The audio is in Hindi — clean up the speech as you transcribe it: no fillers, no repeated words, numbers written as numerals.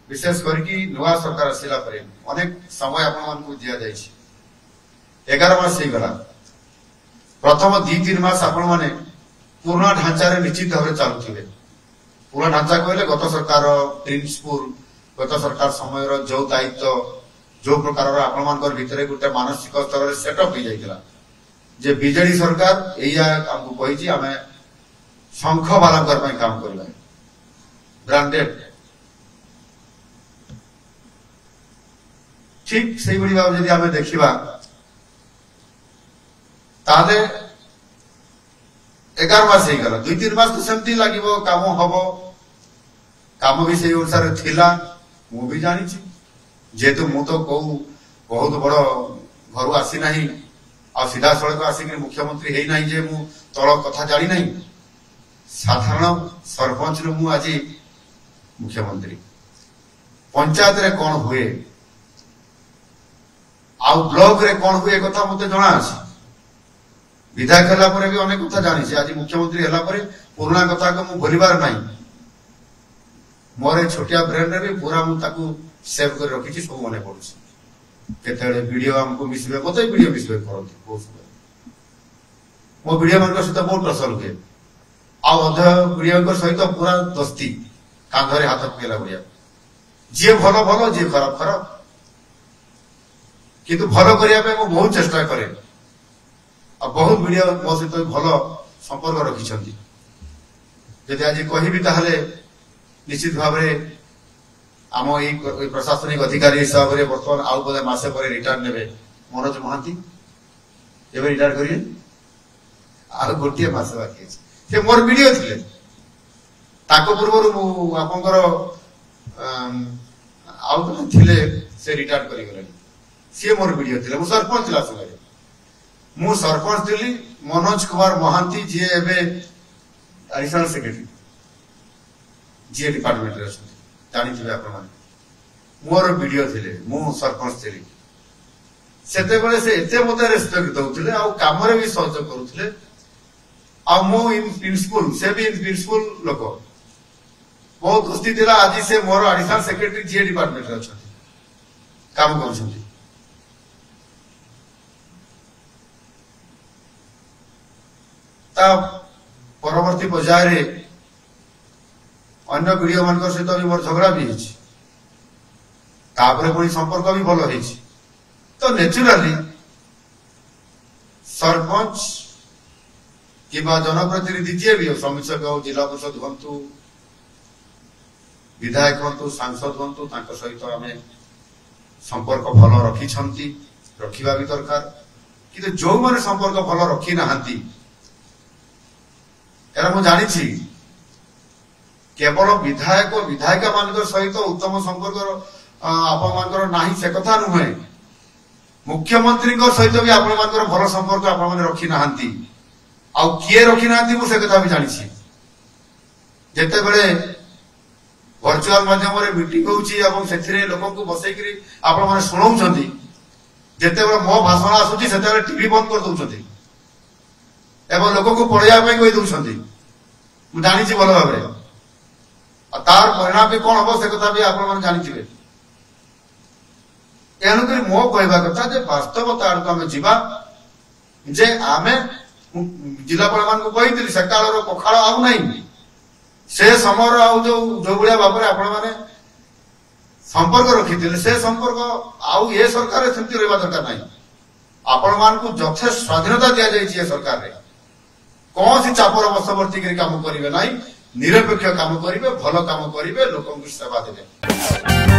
विशेष करके नुआ सरकार आसला अनेक समय आपण दिया 11 मास हो गला प्रथम 2-3 मास आपण माने पुराना ढांचा निश्चित भाव में चलुवे पुराना ढांचा कहले गत सरकार प्रिंसिपल गत सरकार समय जो दायित्व जो प्रकार आपण भितर गोटे मानसिक स्तर में सेटअप हो जाइला जे बीजेडी सरकार या हमको कही आम शंख बालंकर काम करवा ब्रांडेड ठीक से भाव जदि आम देखा 11 मास हो गला 2-3 मास तो सेमती लगे काम हम काम भी से अनुसार थिला मु भी जानी जेहेतु मु तो कौ बहुत बड़ घर आसी ना आ सीधा सड़क आसिक मुख्यमंत्री है ना जे मु तल कथा जानी ना साधारण सरपंच रु मु आज मुख्यमंत्री पंचायत रे कौन हुए आ ब्लॉक रे कौन हुए कथा मते जना अछि विधायक हला परे भी अनेक कथा जानी आज मुख्यमंत्री हला परे पुराना कथा को मु भूलिबार नाही मोर छोटिया ब्रेन रे भी पूरा मु ताकू सेव कर रखी सब मने पड़ुछि केते वीडियो हमको मिसबे मते वीडियो मिसबे करथि बहुत समय मो वीडियो मन सहित बहुत रसल हुए आ अध वीडियो सहित पूरा दोस्ती कांधरे हाथ पकेला बढ़िया जे भलो भलो जे खराब खराब किंतु भलो करिया पे मो बहुत चेष्टा करे आ बहुत वीडियो मो सहित भलो संपर्क रखिछंती जदि आज कहिबी ताहले निश्चित भाव में आम ये प्रशासनिक अधिकारी हिसाब से बर्तमान आउ बोधे मसे पर रिटायर ने मनोज महांती एवं रिटायर करिए आ गोटे मस बाकी से मोर वीडियो थिले ताको पूर्व आपनकर आउ थिले से रिटायर करि गले सी मोर वीडियो थिले मु सरपंच थिला समय मु सरपंच थिली मनोज कुमार महांती जे एबे एडिशनल सेक्रेटरी जी डिपार्टमेंट रे जानी आपण मोर वीडियो थिले मु सरपंच थिली सेते बेले से एते मते रेस्पेक्ट दउथिले आ काम रे भी सहयोग करूथिले आ मु इन प्रिंसिपल से भी इन प्रिंसिपल लोक बहुत दोस्ती दिला आज से मोर एडिशनल सेक्रेटरी जी डिपार्टमेंट रे अछथि काम करूछथि ता परवर्ती पर्याय रे अन्य वीडियो मान सहित भी मोर झगड़ा भी पुणी संपर्क भी भल हो तो नेचुराली सरपंच कि जनप्रतिनिधि जी भी समीक्षक हो जिला परिषद हूँ विधायक हूँ सांसद हूँ सहित आम संपर्क भल रखी रखा भी दरकार कि जो मैंने संपर्क भल रखी ना मु जानी केवल विधायक विधायिका मान सहित उत्तम संपर्क आपण नाही से कथा नुहे मुख्यमंत्री सहित भी आपण भल संपर्क आपण रखी ना किए रखी ना से कथा भी जानी जिते बड़े वर्चुअल माध्यम मीटिंग होची लोक बसैकरी आपण माने सुनाउछंती जिते बड़े मो भाषण आसुची सेते टीवी बंद कर दउछंती एवं लोक को पढ़िया कही दउछंती मु जानी भल भाव तार परिणाम भी कौन हम से कथा भी आप जानी तेणुक मो कहवा कथा वास्तवता आड़ आम जा जे आम जिलापाल मान कही से काल पखाड़ आउ ना से समय जो भाया भाव में आपण मैंने संपर्क रखी से संपर्क आउ ये सरकार सेमती रहा दरकार ना आपण मान यथेष्ट स्वाधीनता दि जाए सरकार रे कौन सी चापर बशवर्ती काम करेंगे ना निरपेक्ष काम करेंगे भल काम करेंगे लोक सेवा देवे।